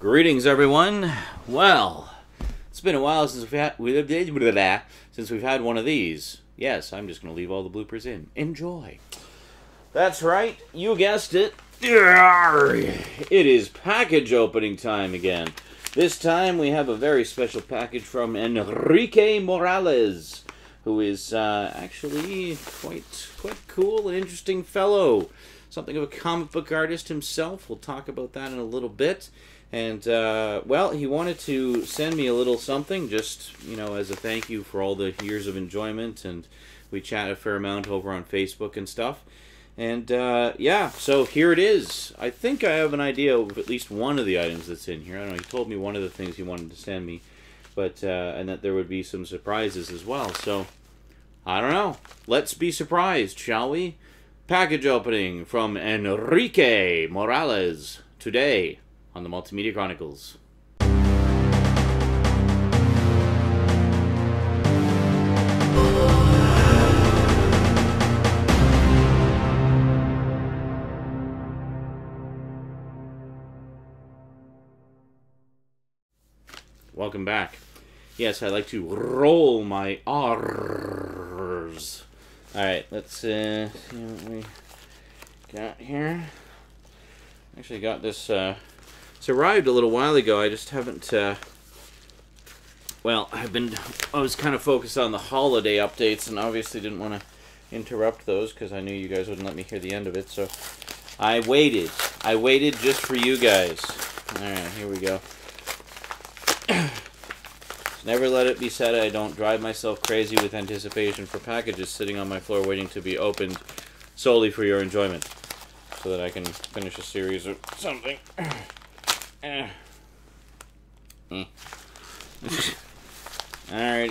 Greetings, everyone. Well, it's been a while since we've had one of these. Yes, I'm just going to leave all the bloopers in. Enjoy. That's right. You guessed it. It is package opening time again. This time we have a very special package from Enriquez Morales, who is actually quite cool and interesting fellow. Something of a comic book artist himself. We'll talk about that in a little bit. And, well, he wanted to send me a little something, just, you know, as a thank you for all the years of enjoyment, and we chat a fair amount over on Facebook and stuff. And, yeah, so here it is. I think I have an idea of at least one of the items that's in here. I don't know, he told me one of the things he wanted to send me, but, and that there would be some surprises as well. So, I don't know. Let's be surprised, shall we? Package opening from Enriquez Morales today on the Multimedia Chronicles. Welcome back. Yes, I like to roll my R's. Alright, let's see what we got here. Actually got this, it's arrived a little while ago. I just haven't, well, I was kind of focused on the holiday updates and obviously didn't want to interrupt those because I knew you guys wouldn't let me hear the end of it, so I waited. I waited just for you guys. Alright, here we go. Never let it be said I don't drive myself crazy with anticipation for packages sitting on my floor waiting to be opened solely for your enjoyment, so that I can finish a series or something. Alrighty.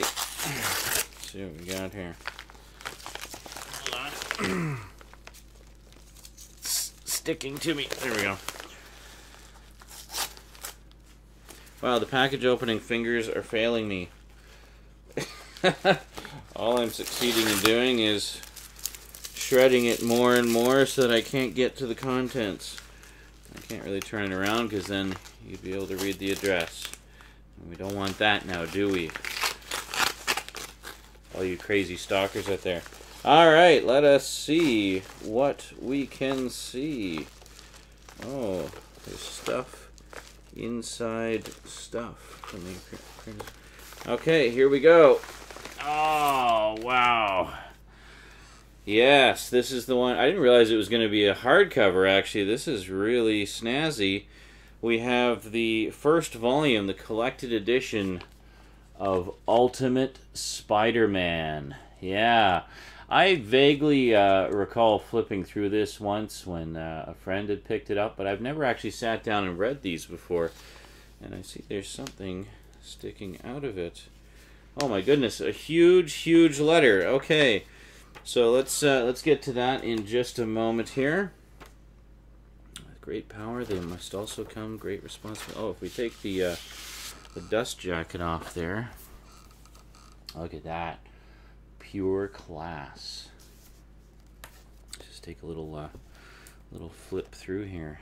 Let's see what we got here. Hold on. It's sticking to me. There we go. Wow, the package opening fingers are failing me. All I'm succeeding in doing is shredding it more and more so that I can't get to the contents. I can't really turn it around because then you'd be able to read the address. And we don't want that now, do we? All you crazy stalkers out there. Alright, let us see what we can see. Oh, there's stuff. Inside stuff. Okay, here we go. Oh, wow. Yes, this is the one. I didn't realize it was going to be a hardcover, actually. This is really snazzy. We have the first volume, the collected edition of Ultimate Spider-Man. Yeah. I vaguely recall flipping through this once when a friend had picked it up, but I've never actually sat down and read these before. And I see there's something sticking out of it. Oh my goodness, a huge letter. Okay, so let's get to that in just a moment here. With great power, there must also come great responsibility. Oh, if we take the dust jacket off there, look at that. Pure class. Just take a little flip through here.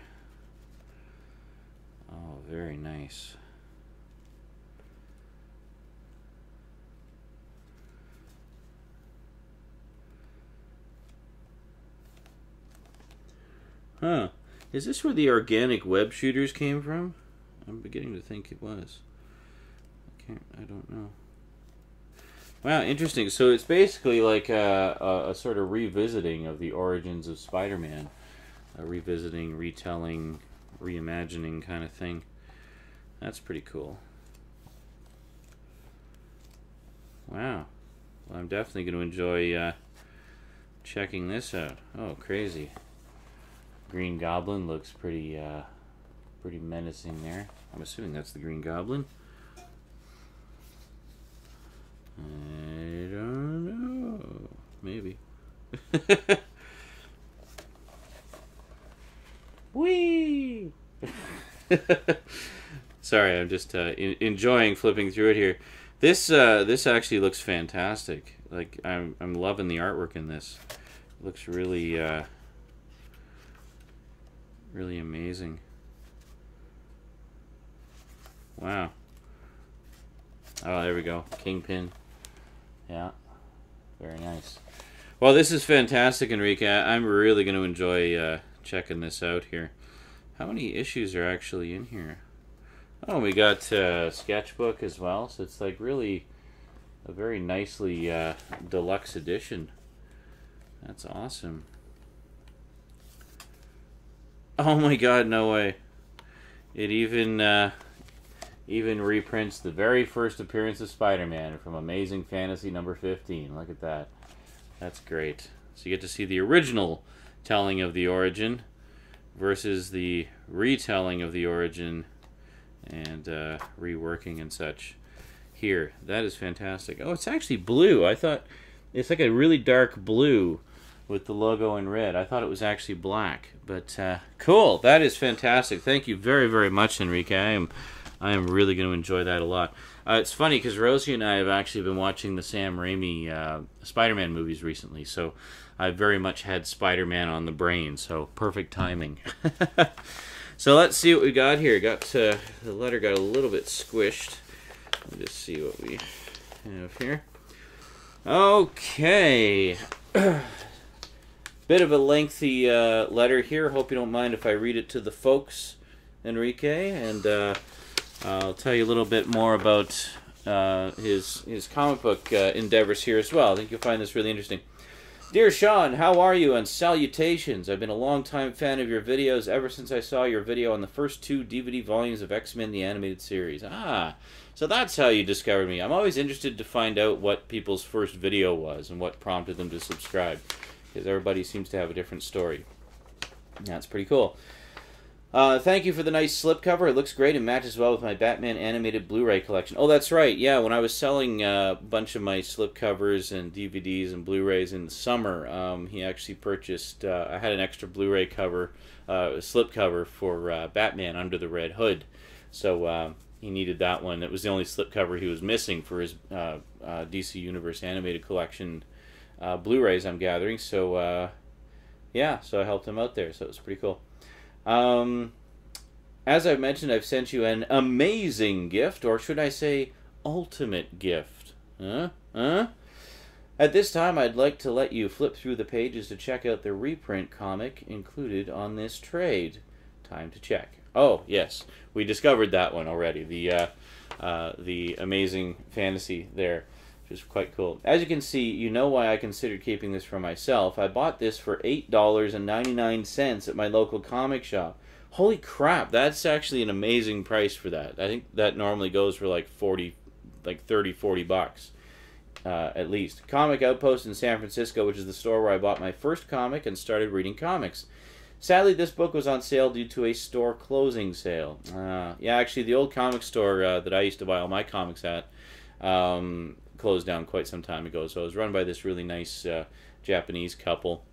Oh, very nice. Huh. Is this where the organic web shooters came from? I'm beginning to think it was. I don't know. Wow, interesting. So it's basically like a sort of revisiting of the origins of Spider-Man. A revisiting, retelling, reimagining kind of thing. That's pretty cool. Wow. Well, I'm definitely going to enjoy checking this out. Oh, crazy. Green Goblin looks pretty menacing there. I'm assuming that's the Green Goblin. I don't know. Maybe. Whee! Sorry, I'm just enjoying flipping through it here. This actually looks fantastic. Like I'm loving the artwork in this. It looks really really amazing. Wow. Oh, there we go. Kingpin. Yeah. Very nice. Well, this is fantastic, Enrique. I'm really going to enjoy checking this out here. How many issues are actually in here? Oh, we got sketchbook as well, so it's like really a very nicely deluxe edition. That's awesome. Oh my god, no way. It even reprints the very first appearance of Spider-Man from Amazing Fantasy number 15. Look at that. That's great. So you get to see the original telling of the origin versus the retelling of the origin and reworking and such here. That is fantastic. Oh, it's actually blue. I thought it's like a really dark blue with the logo in red. I thought it was actually black, but cool. That is fantastic. Thank you very, very much, Enrique. I am really going to enjoy that a lot. It's funny because Rosie and I have actually been watching the Sam Raimi Spider-Man movies recently, so I very much had Spider-Man on the brain, so perfect timing. So let's see what we got here. The letter got a little bit squished. Let's just see what we have here. Okay. Bit of a lengthy letter here. Hope you don't mind if I read it to the folks, Enrique, and I'll tell you a little bit more about his comic book endeavors here as well. I think you'll find this really interesting. Dear Sean, how are you, and salutations. I've been a long-time fan of your videos ever since I saw your video on the first 2 DVD volumes of X-Men the Animated Series. Ah, so that's how you discovered me. I'm always interested to find out what people's first video was and what prompted them to subscribe, because everybody seems to have a different story. That's pretty cool. Thank you for the nice slipcover. It looks great and matches well with my Batman animated Blu-ray collection. Oh, that's right. Yeah, when I was selling a bunch of my slipcovers and DVDs and Blu-rays in the summer, he actually purchased, I had an extra Blu-ray cover, slipcover for Batman Under the Red Hood. So he needed that one. It was the only slipcover he was missing for his DC Universe animated collection Blu-rays, I'm gathering. So, yeah, so I helped him out there. So it was pretty cool. As I've mentioned, I've sent you an amazing gift, or should I say ultimate gift. At this time, I'd like to let you flip through the pages to check out the reprint comic included on this trade. Time to check. Oh, yes, we discovered that one already, the Amazing Fantasy there, which is quite cool. As you can see, you know why I considered keeping this for myself. I bought this for $8.99 at my local comic shop. Holy crap, that's actually an amazing price for that. I think that normally goes for like 30, 40 bucks at least. Comic Outpost in San Francisco, which is the store where I bought my first comic and started reading comics. Sadly, this book was on sale due to a store closing sale. Yeah, actually, the old comic store that I used to buy all my comics at closed down quite some time ago. So it was run by this really nice Japanese couple,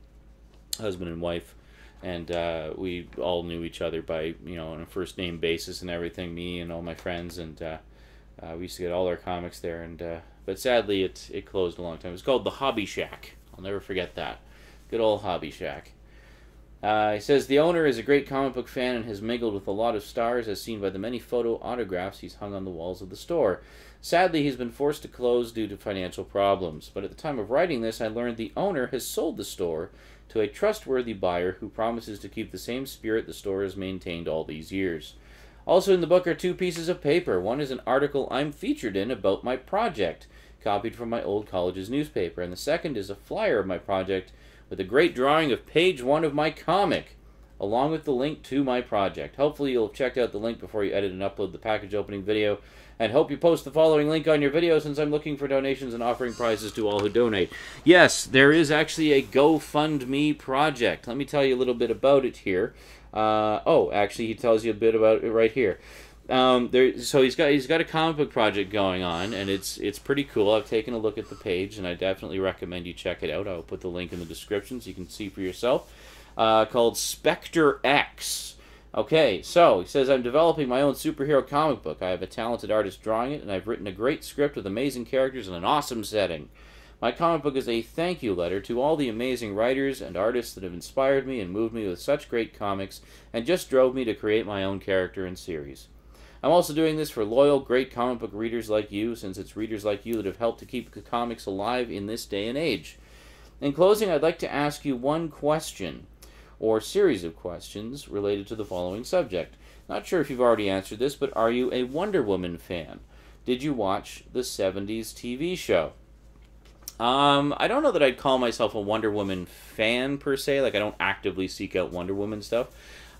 husband and wife, and we all knew each other by, on a first name basis and everything, me and all my friends, and we used to get all our comics there. And but sadly, it closed a long time. It was called the Hobby Shack. I'll never forget that. Good old Hobby Shack. He says, the owner is a great comic book fan and has mingled with a lot of stars, as seen by the many photo autographs he's hung on the walls of the store. Sadly, he's been forced to close due to financial problems, but at the time of writing this, I learned the owner has sold the store to a trustworthy buyer who promises to keep the same spirit the store has maintained all these years. Also in the book are 2 pieces of paper. One is an article I'm featured in about my project, copied from my old college's newspaper, and the second is a flyer of my project with a great drawing of page 1 of my comic, along with the link to my project. Hopefully you'll have checked out the link before you edit and upload the package opening video, and hope you post the following link on your video, since I'm looking for donations and offering prizes to all who donate. Yes, there is actually a GoFundMe project. Let me tell you a little bit about it here. Oh, actually, he tells you a bit about it right here. So he's got a comic book project going on, and it's pretty cool. I've taken a look at the page, and I definitely recommend you check it out. I'll put the link in the description so you can see for yourself. Called Spectre X. Okay, so he says, I'm developing my own superhero comic book. I have a talented artist drawing it, and I've written a great script with amazing characters and an awesome setting. My comic book is a thank you letter to all the amazing writers and artists that have inspired me and moved me with such great comics and just drove me to create my own character and series. I'm also doing this for loyal, great comic book readers like you, since it's readers like you that have helped to keep the comics alive in this day and age. In closing, I'd like to ask you one question, or series of questions, related to the following subject. Not sure if you've already answered this, but are you a Wonder Woman fan? Did you watch the 70s TV show? I don't know that I'd call myself a Wonder Woman fan, per se. Like, I don't actively seek out Wonder Woman stuff.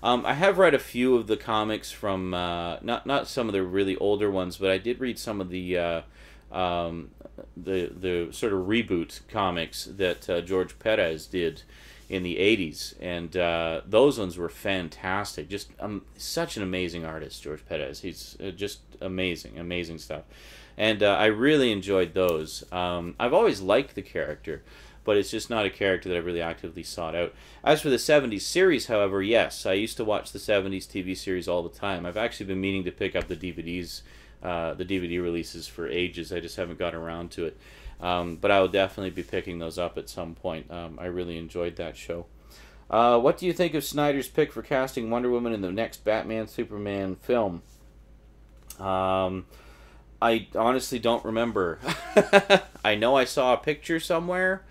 I have read a few of the comics from, not some of the really older ones, but I did read some of the sort of reboot comics that George Perez did in the 80s, and those ones were fantastic. Just such an amazing artist, George Perez. He's just amazing stuff. And I really enjoyed those. I've always liked the character, but it's just not a character that I've really actively sought out. As for the 70s series, however, yes, I used to watch the 70s TV series all the time. I've actually been meaning to pick up the DVDs, the DVD releases for ages. I just haven't gotten around to it. But I will definitely be picking those up at some point. I really enjoyed that show. What do you think of Snyder's pick for casting Wonder Woman in the next Batman-Superman film? I honestly don't remember. I know I saw a picture somewhere.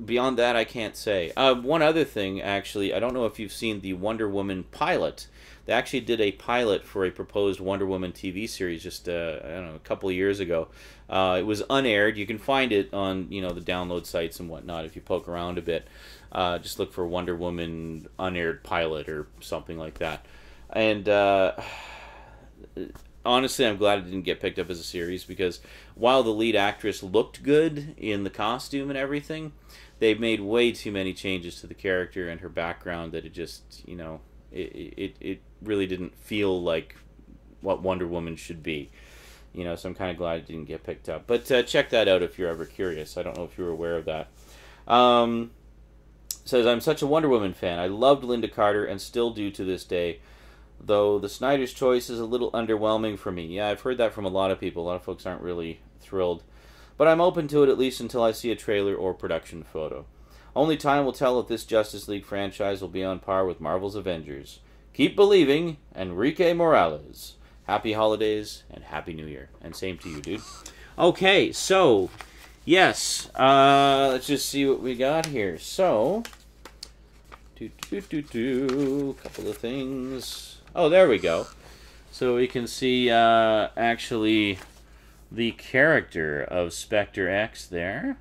Beyond that, I can't say. One other thing, actually, I don't know if you've seen the Wonder Woman pilot. They actually did a pilot for a proposed Wonder Woman TV series just, I don't know, a couple of years ago. It was unaired. You can find it on, the download sites and whatnot if you poke around a bit. Just look for Wonder Woman unaired pilot or something like that. And honestly, I'm glad it didn't get picked up as a series, because while the lead actress looked good in the costume and everything, they've made way too many changes to the character and her background that it just, it really didn't feel like what Wonder Woman should be. So I'm kind of glad it didn't get picked up. But check that out if you're ever curious. I don't know if you were aware of that. Says, I'm such a Wonder Woman fan. I loved Linda Carter and still do to this day, though the Snyder's choice is a little underwhelming for me. Yeah, I've heard that from a lot of people. A lot of folks aren't really thrilled. But I'm open to it, at least until I see a trailer or production photo. Only time will tell if this Justice League franchise will be on par with Marvel's Avengers. Keep believing, Enrique Morales. Happy holidays and Happy New Year. And same to you, dude. Okay, so, yes, let's just see what we got here. So, couple of things. Oh, there we go. So we can see, actually, the character of Spectre X there.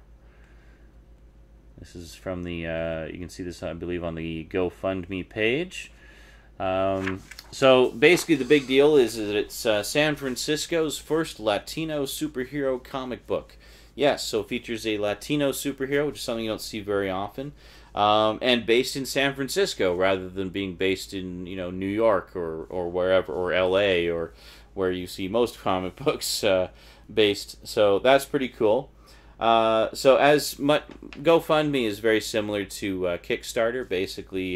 This is from the, you can see this, I believe, on the GoFundMe page. So basically the big deal is that it's San Francisco's first Latino superhero comic book. Yes, so it features a Latino superhero, which is something you don't see very often, and based in San Francisco rather than being based in, New York or wherever, or LA, or where you see most comic books based. So that's pretty cool. So GoFundMe is very similar to Kickstarter. Basically,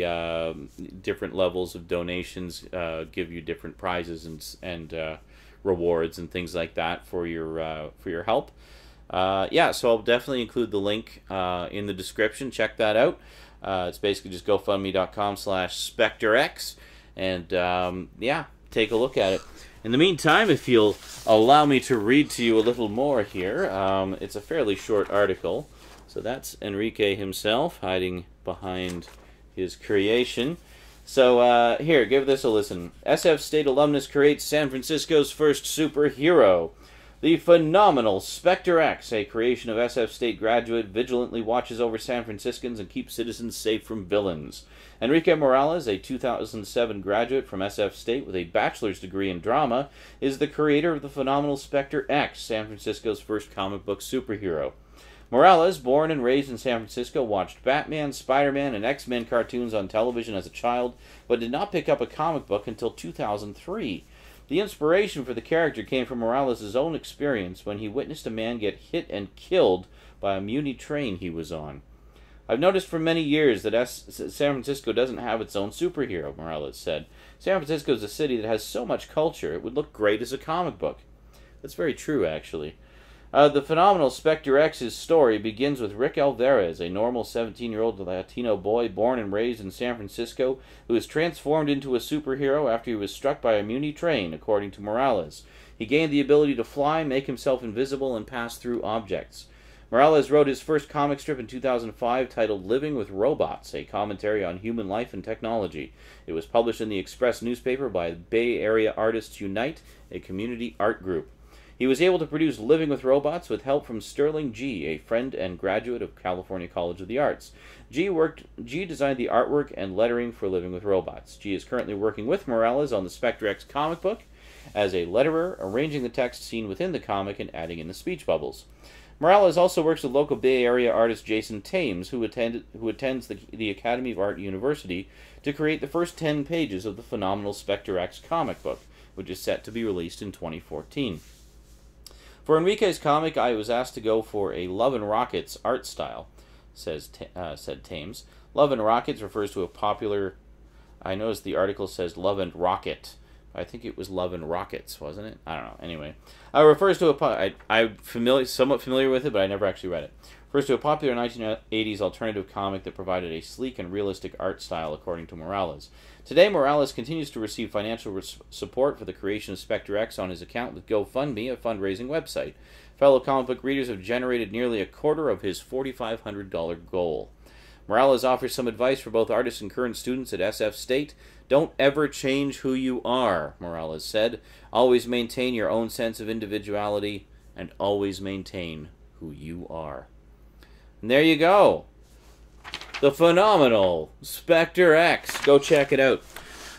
different levels of donations give you different prizes and rewards and things like that for your help. Yeah, so I'll definitely include the link in the description. Check that out. It's basically just gofundme.com/SpectreX, and yeah, take a look at it. In the meantime, if you'll allow me to read to you a little more here, it's a fairly short article. So that's Enrique himself hiding behind his creation. So here, give this a listen. SF State alumnus creates San Francisco's first superhero. The phenomenal Spectre X, a creation of SF State graduate, vigilantly watches over San Franciscans and keeps citizens safe from villains. Enrique Morales, a 2007 graduate from SF State with a bachelor's degree in drama, is the creator of the phenomenal Spectre X, San Francisco's first comic book superhero. Morales, born and raised in San Francisco, watched Batman, SpiderMan, and X-Men cartoons on television as a child, but did not pick up a comic book until 2003. The inspiration for the character came from Morales' own experience when he witnessed a man get hit and killed by a Muni train he was on. I've noticed for many years that San Francisco doesn't have its own superhero, Morales said. San Francisco is a city that has so much culture, it would look great as a comic book. That's very true, actually. The phenomenal Spectre X's story begins with Rick Alvarez, a normal 17-year-old Latino boy born and raised in San Francisco who is transformed into a superhero after he was struck by a Muni train, according to Morales. He gained the ability to fly, make himself invisible, and pass through objects. Morales wrote his first comic strip in 2005 titled Living with Robots, a commentary on human life and technology. It was published in the Express newspaper by Bay Area Artists Unite, a community art group. He was able to produce Living with Robots with help from Sterling G., a friend and graduate of California College of the Arts. G designed the artwork and lettering for Living with Robots. G is currently working with Morales on the Spectre X comic book as a letterer, arranging the text seen within the comic and adding in the speech bubbles. Morales also works with local Bay Area artist Jason Thames, who attends the Academy of Art University, to create the first 10 pages of the phenomenal Spectre X comic book, which is set to be released in 2014. For Enrique's comic, I was asked to go for a Love and Rockets art style, said Thames. Love and Rockets refers to a popular... I noticed the article says Love and Rocket. I think it was Love and Rockets, wasn't it? I don't know. Anyway, refers to a... I'm somewhat familiar with it, but I never actually read it. Refers to a popular 1980s alternative comic that provided a sleek and realistic art style, according to Morales. Today, Morales continues to receive financial support for the creation of Spectre X on his account with GoFundMe, a fundraising website. Fellow comic book readers have generated nearly a quarter of his $4,500 goal. Morales offers some advice for both artists and current students at SF State. Don't ever change who you are, Morales said. Always maintain your own sense of individuality and always maintain who you are. And there you go. The phenomenal Spectre X. Go check it out.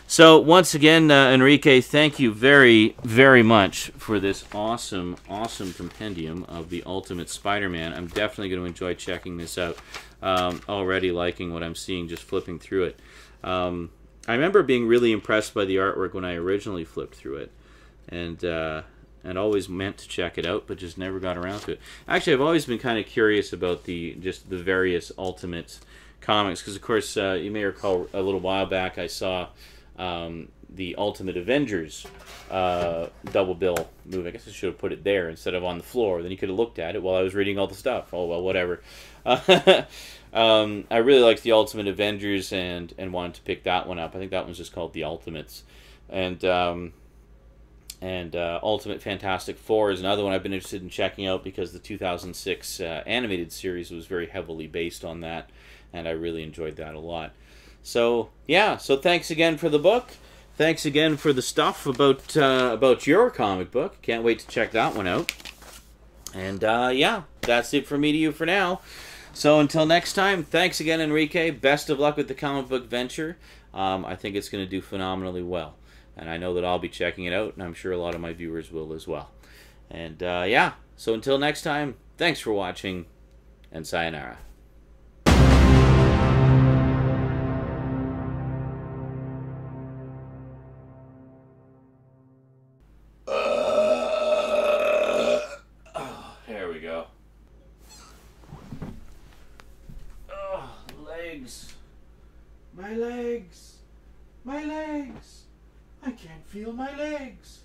So, once again, Enrique, thank you very, very much for this awesome, awesome compendium of the Ultimate Spider-Man. I'm definitely going to enjoy checking this out. Already liking what I'm seeing just flipping through it. I remember being really impressed by the artwork when I originally flipped through it. And always meant to check it out, but just never got around to it. Actually, I've always been kind of curious about the various Ultimate comics, because of course you may recall a little while back I saw the Ultimate Avengers double bill movie. I guess I should have put it there instead of on the floor. Then you could have looked at it while I was reading all the stuff. Oh well, whatever. I really liked the Ultimate Avengers and wanted to pick that one up. I think that one's just called The Ultimates. And Ultimate Fantastic Four is another one I've been interested in checking out because the 2006 animated series was very heavily based on that, and I really enjoyed that a lot. So, yeah, so thanks again for the book. Thanks again for the stuff about your comic book. Can't wait to check that one out. And, yeah, that's it from me to you for now. So until next time, thanks again, Enrique. Best of luck with the comic book venture. I think it's going to do phenomenally well. And I know that I'll be checking it out, and I'm sure a lot of my viewers will as well. And, yeah, so until next time, thanks for watching, and sayonara. There we go. Oh, legs. My legs. My legs. I can't feel my legs.